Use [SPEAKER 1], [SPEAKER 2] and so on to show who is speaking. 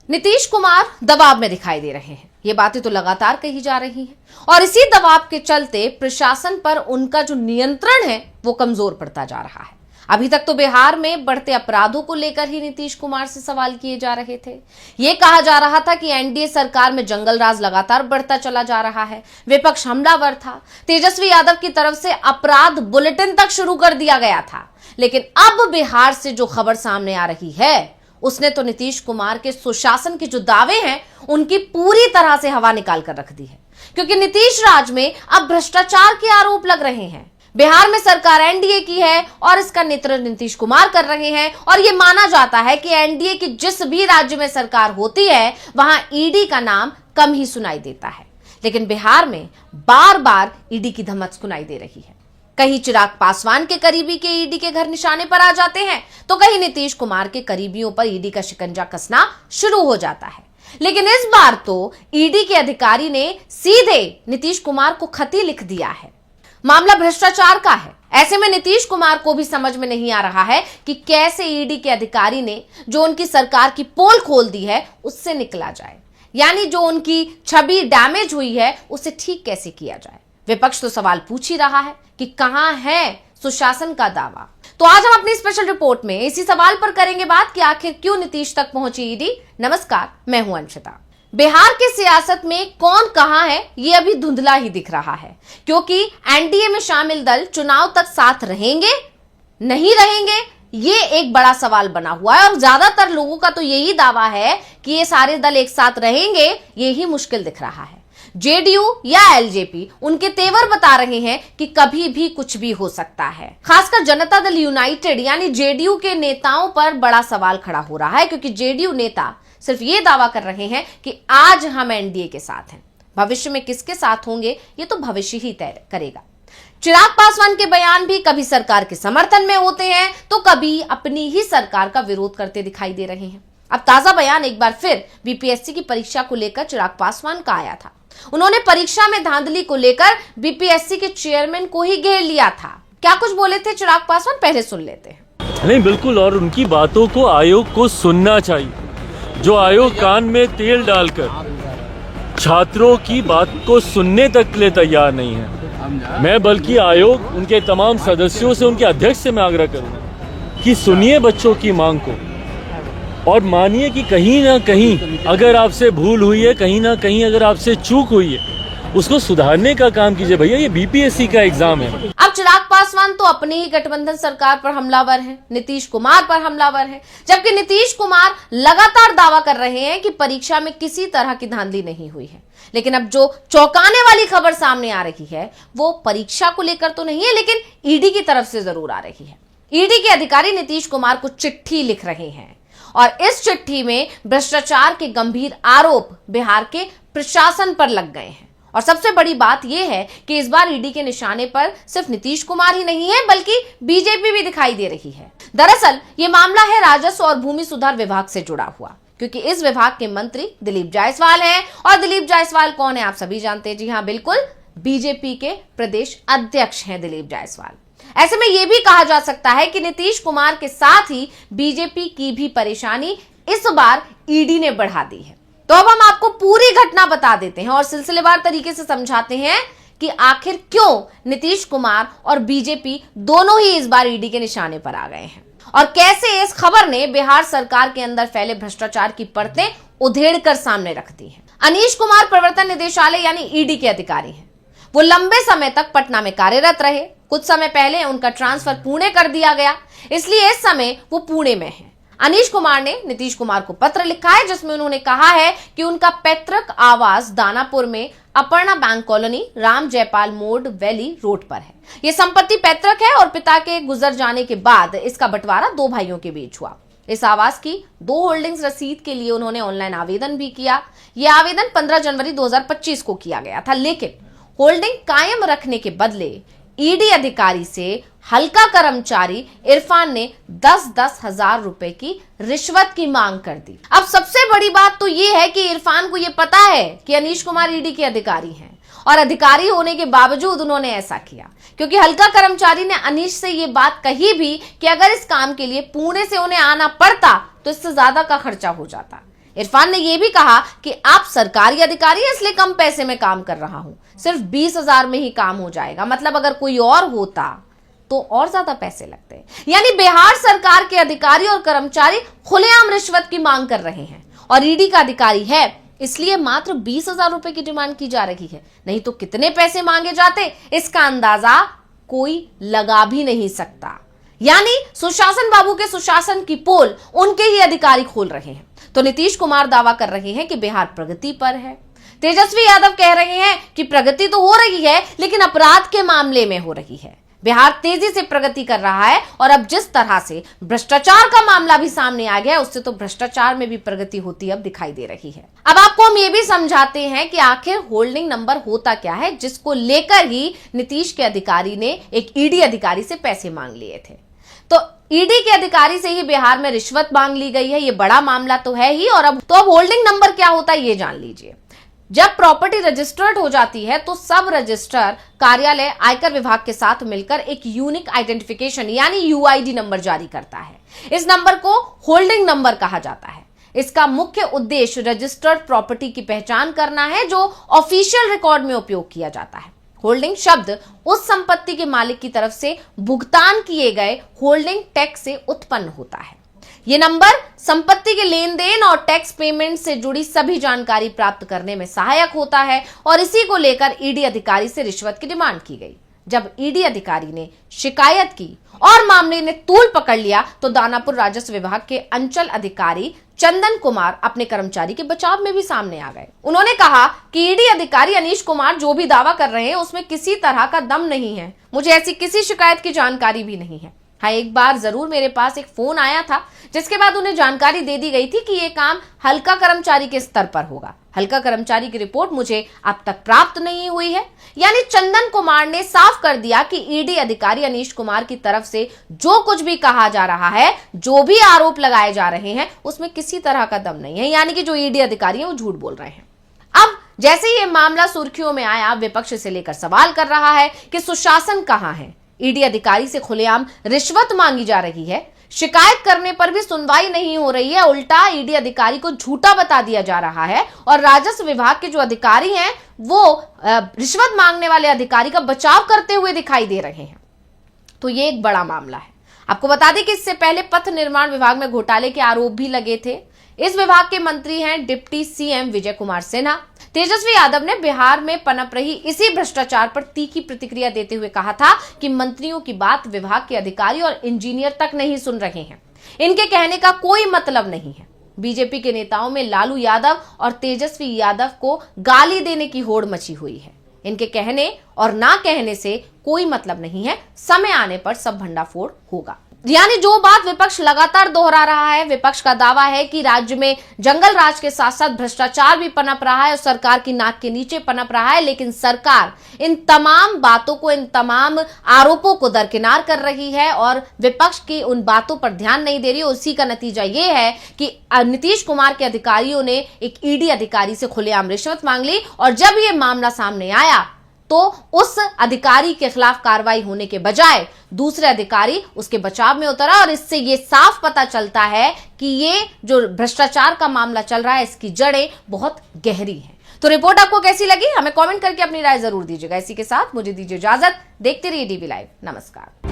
[SPEAKER 1] नीतीश कुमार दबाव में दिखाई दे रहे हैं। ये बातें तो लगातार कही जा रही हैं और इसी दबाव के चलते प्रशासन पर उनका जो नियंत्रण है वो कमजोर पड़ता जा रहा है। अभी तक तो बिहार में बढ़ते अपराधों को लेकर ही नीतीश कुमार से सवाल किए जा रहे थे। ये कहा जा रहा था कि एनडीए सरकार में जंगल राज लगातार बढ़ता चला जा रहा है, विपक्ष हमलावर था, तेजस्वी यादव की तरफ से अपराध बुलेटिन तक शुरू कर दिया गया था। लेकिन अब बिहार से जो खबर सामने आ रही है उसने तो नीतीश कुमार के सुशासन के जो दावे हैं उनकी पूरी तरह से हवा निकाल कर रख दी है, क्योंकि नीतीश राज में अब भ्रष्टाचार के आरोप लग रहे हैं। बिहार में सरकार एनडीए की है और इसका नेतृत्व नीतीश कुमार कर रहे हैं और यह माना जाता है कि एनडीए की जिस भी राज्य में सरकार होती है वहां ईडी का नाम कम ही सुनाई देता है। लेकिन बिहार में बार बार ईडी की धमक सुनाई दे रही है। कहीं चिराग पासवान के करीबी के ईडी के घर निशाने पर आ जाते हैं तो कहीं नीतीश कुमार के करीबियों पर ईडी का शिकंजा कसना शुरू हो जाता है। लेकिन इस बार तो ईडी के अधिकारी ने सीधे नीतीश कुमार को खती लिख दिया है। मामला भ्रष्टाचार का है। ऐसे में नीतीश कुमार को भी समझ में नहीं आ रहा है कि कैसे ईडी के अधिकारी ने जो उनकी सरकार की पोल खोल दी है उससे निकला जाए, यानी जो उनकी छवि डैमेज हुई है उसे ठीक कैसे किया जाए। विपक्ष तो सवाल पूछ ही रहा है कि कहां है सुशासन का दावा। तो आज हम अपनी स्पेशल रिपोर्ट में इसी सवाल पर करेंगे बात कि आखिर क्यों नीतीश तक पहुंची ईडी। नमस्कार, मैं हूं अंशिता। बिहार की सियासत में कौन कहां है ये अभी धुंधला ही दिख रहा है, क्योंकि एनडीए में शामिल दल चुनाव तक साथ रहेंगे नहीं रहेंगे ये एक बड़ा सवाल बना हुआ है और ज्यादातर लोगों का तो यही दावा है कि ये सारे दल एक साथ रहेंगे, यही मुश्किल दिख रहा है। जेडीयू या एलजेपी उनके तेवर बता रहे हैं कि कभी भी कुछ भी हो सकता है। खासकर जनता दल यूनाइटेड यानी जेडीयू के नेताओं पर बड़ा सवाल खड़ा हो रहा है, क्योंकि जेडीयू नेता सिर्फ ये दावा कर रहे हैं कि आज हम एनडीए के साथ हैं, भविष्य में किसके साथ होंगे ये तो भविष्य ही तय करेगा। चिराग पासवान के बयान भी कभी सरकार के समर्थन में होते हैं तो कभी अपनी ही सरकार का विरोध करते दिखाई दे रहे हैं। अब ताजा बयान एक बार फिर बीपीएससी की परीक्षा को लेकर चिराग पासवान का आया था। उन्होंने परीक्षा में धांधली को लेकर बीपीएससी के चेयरमैन को ही घेर लिया था। क्या कुछ बोले थे चिराग पासवान, पहले सुन लेते हैं।
[SPEAKER 2] नहीं, बिल्कुल, और उनकी बातों को आयोग को सुनना चाहिए। जो आयोग कान में तेल डालकर छात्रों की बात को सुनने तक के लिए तैयार नहीं है। मैं बल्कि आयोग, उनके तमाम सदस्यों से, उनके अध्यक्ष से मैं आग्रह करूंगा कि सुनिए बच्चों की मांग को और मानिए कि कहीं ना कहीं अगर आपसे भूल हुई है, कहीं ना कहीं अगर आपसे चूक हुई है, उसको सुधारने का काम कीजिए। भैया ये बीपीएससी का एग्जाम है।
[SPEAKER 1] अब चिराग पासवान तो अपनी ही गठबंधन सरकार पर हमलावर हैं, नीतीश कुमार पर हमलावर हैं, जबकि नीतीश कुमार लगातार दावा कर रहे हैं कि परीक्षा में किसी तरह की धांधली नहीं हुई है। लेकिन अब जो चौंकाने वाली खबर सामने आ रही है वो परीक्षा को लेकर तो नहीं है, लेकिन ईडी की तरफ से जरूर आ रही है। ईडी के अधिकारी नीतीश कुमार को चिट्ठी लिख रहे हैं और इस चिट्ठी में भ्रष्टाचार के गंभीर आरोप बिहार के प्रशासन पर लग गए हैं। और सबसे बड़ी बात यह है कि इस बार ईडी के निशाने पर सिर्फ नीतीश कुमार ही नहीं है बल्कि बीजेपी भी दिखाई दे रही है। दरअसल ये मामला है राजस्व और भूमि सुधार विभाग से जुड़ा हुआ, क्योंकि इस विभाग के मंत्री दिलीप जायसवाल हैं। और दिलीप जायसवाल कौन है आप सभी जानते हैं। जी हाँ, बिल्कुल, बीजेपी के प्रदेश अध्यक्ष हैं दिलीप जायसवाल। ऐसे में यह भी कहा जा सकता है कि नीतीश कुमार के साथ ही बीजेपी की भी परेशानी इस बार ईडी ने बढ़ा दी है। तो अब हम आपको पूरी घटना बता देते हैं और सिलसिलेवार तरीके से समझाते हैं कि आखिर क्यों नीतीश कुमार और बीजेपी दोनों ही इस बार ईडी के निशाने पर आ गए हैं और कैसे इस खबर ने बिहार सरकार के अंदर फैले भ्रष्टाचार की परतें उधेड़कर सामने रख दी हैं। अनीश कुमार प्रवर्तन निदेशालय यानी ईडी के अधिकारी हैं। वो लंबे समय तक पटना में कार्यरत रहे। कुछ समय पहले उनका ट्रांसफर पुणे कर दिया गया, इसलिए इस समय वो पुणे में है। अनीश कुमार ने नीतीश कुमार को पत्र लिखा है जिसमें उन्होंने कहा है कि उनका पैतृक आवास दानापुर में अपर्णा बैंक कॉलोनी, राम जयपाल मोड़, वैली रोड पर है। यह संपत्ति पैतृक है और पिता के गुजर जाने के बाद इसका बंटवारा दो भाइयों के बीच हुआ। इस आवास की 2 होल्डिंग्स रसीद के लिए उन्होंने ऑनलाइन आवेदन भी किया। यह आवेदन 15 जनवरी 2025 को किया गया था, लेकिन होल्डिंग कायम रखने के बदले ईडी अधिकारी से हल्का कर्मचारी इरफान ने 10-10 हजार रुपए की रिश्वत की मांग कर दी। अब सबसे बड़ी बात तो यह है कि इरफान को यह पता है कि अनीश कुमार ईडी के अधिकारी हैं और अधिकारी होने के बावजूद उन्होंने ऐसा किया, क्योंकि हल्का कर्मचारी ने अनीश से यह बात कही भी कि अगर इस काम के लिए पुणे से उन्हें आना पड़ता तो इससे ज्यादा का खर्चा हो जाता। इरफान ने यह भी कहा कि आप सरकारी अधिकारी हैं इसलिए कम पैसे में काम कर रहा हूं, सिर्फ 20,000 में ही काम हो जाएगा। मतलब अगर कोई और होता तो और ज्यादा पैसे लगते। यानी बिहार सरकार के अधिकारी और कर्मचारी खुलेआम रिश्वत की मांग कर रहे हैं और ईडी का अधिकारी है इसलिए मात्र 20,000 रुपए की डिमांड की जा रही है। नहीं तो कितने पैसे मांगे जाते इसका अंदाजा कोई लगा भी नहीं सकता। यानी सुशासन बाबू के सुशासन की पोल उनके ही अधिकारी खोल रहे हैं। तो नीतीश कुमार दावा कर रहे हैं कि बिहार प्रगति पर है, तेजस्वी यादव कह रहे हैं कि प्रगति तो हो रही है लेकिन अपराध के मामले में हो रही है। बिहार तेजी से प्रगति कर रहा है और अब जिस तरह से भ्रष्टाचार का मामला भी सामने आ गया उससे तो भ्रष्टाचार में भी प्रगति होती अब दिखाई दे रही है। अब आपको हम ये भी समझाते हैं कि आखिर होल्डिंग नंबर होता क्या है, जिसको लेकर ही नीतीश के अधिकारी ने एक ईडी अधिकारी से पैसे मांग लिए थे। तो ईडी के अधिकारी से ही बिहार में रिश्वत मांग ली गई है, ये बड़ा मामला तो है ही। और अब होल्डिंग नंबर क्या होता है ये जान लीजिए। जब प्रॉपर्टी रजिस्टर्ड हो जाती है तो सब रजिस्टर कार्यालय आयकर विभाग के साथ मिलकर एक यूनिक आइडेंटिफिकेशन यानी यूआईडी नंबर जारी करता है। इस नंबर को होल्डिंग नंबर कहा जाता है। इसका मुख्य उद्देश्य रजिस्टर्ड प्रॉपर्टी की पहचान करना है जो ऑफिशियल रिकॉर्ड में उपयोग किया जाता है। होल्डिंग शब्द उस संपत्ति के मालिक की तरफ से भुगतान किए गए होल्डिंग टैक्स से उत्पन्न होता है। यह नंबर संपत्ति के लेन देन और टैक्स पेमेंट से जुड़ी सभी जानकारी प्राप्त करने में सहायक होता है और इसी को लेकर ईडी अधिकारी से रिश्वत की डिमांड की गई। जब ईडी अधिकारी ने शिकायत की और मामले ने तूल पकड़ लिया तो दानापुर राजस्व विभाग के अंचल अधिकारी चंदन कुमार अपने कर्मचारी के बचाव में भी सामने आ गए। उन्होंने कहा कि ईडी अधिकारी अनीश कुमार जो भी दावा कर रहे हैं उसमें किसी तरह का दम नहीं है, मुझे ऐसी किसी शिकायत की जानकारी भी नहीं है। हाँ, एक बार जरूर मेरे पास एक फोन आया था जिसके बाद उन्हें जानकारी दे दी गई थी कि यह काम हल्का कर्मचारी के स्तर पर होगा। हल्का कर्मचारी की रिपोर्ट मुझे अब तक प्राप्त नहीं हुई है। यानी चंदन कुमार ने साफ कर दिया कि ईडी अधिकारी अनीश कुमार की तरफ से जो कुछ भी कहा जा रहा है, जो भी आरोप लगाए जा रहे हैं उसमें किसी तरह का दम नहीं है। यानी कि जो ईडी अधिकारी हैं वो झूठ बोल रहे हैं। अब जैसे ये मामला सुर्खियों में आया, विपक्ष से लेकर सवाल कर रहा है कि सुशासन कहां है। ईडी अधिकारी से खुलेआम रिश्वत मांगी जा रही है, शिकायत करने पर भी सुनवाई नहीं हो रही है, उल्टा ईडी अधिकारी को झूठा बता दिया जा रहा है और राजस्व विभाग के जो अधिकारी हैं वो रिश्वत मांगने वाले अधिकारी का बचाव करते हुए दिखाई दे रहे हैं। तो ये एक बड़ा मामला है। आपको बता दें कि इससे पहले पथ निर्माण विभाग में घोटाले के आरोप भी लगे थे। इस विभाग के मंत्री हैं डिप्टी सीएम विजय कुमार सिन्हा। तेजस्वी यादव ने बिहार में पनप रही इसी भ्रष्टाचार पर तीखी प्रतिक्रिया देते हुए कहा था कि मंत्रियों की बात विभाग के अधिकारी और इंजीनियर तक नहीं सुन रहे हैं, इनके कहने का कोई मतलब नहीं है। बीजेपी के नेताओं में लालू यादव और तेजस्वी यादव को गाली देने की होड़ मची हुई है। इनके कहने और ना कहने से कोई मतलब नहीं है, समय आने पर सब भंडाफोड़ होगा। यानी जो बात विपक्ष लगातार दोहरा रहा है, विपक्ष का दावा है कि राज्य में जंगल राज के साथ साथ भ्रष्टाचार भी पनप रहा है और सरकार की नाक के नीचे पनप रहा है, लेकिन सरकार इन तमाम बातों को, इन तमाम आरोपों को दरकिनार कर रही है और विपक्ष की उन बातों पर ध्यान नहीं दे रही। उसी का नतीजा ये है कि नीतीश कुमार के अधिकारियों ने एक ईडी अधिकारी से खुलेआम रिश्वत मांग ली और जब ये मामला सामने आया तो उस अधिकारी के खिलाफ कार्रवाई होने के बजाय दूसरे अधिकारी उसके बचाव में उतरा और इससे ये साफ पता चलता है कि ये जो भ्रष्टाचार का मामला चल रहा है इसकी जड़ें बहुत गहरी हैं। तो रिपोर्ट आपको कैसी लगी हमें कमेंट करके अपनी राय जरूर दीजिएगा। इसी के साथ मुझे दीजिए इजाजत। देखते रहिए डीवी लाइव। नमस्कार।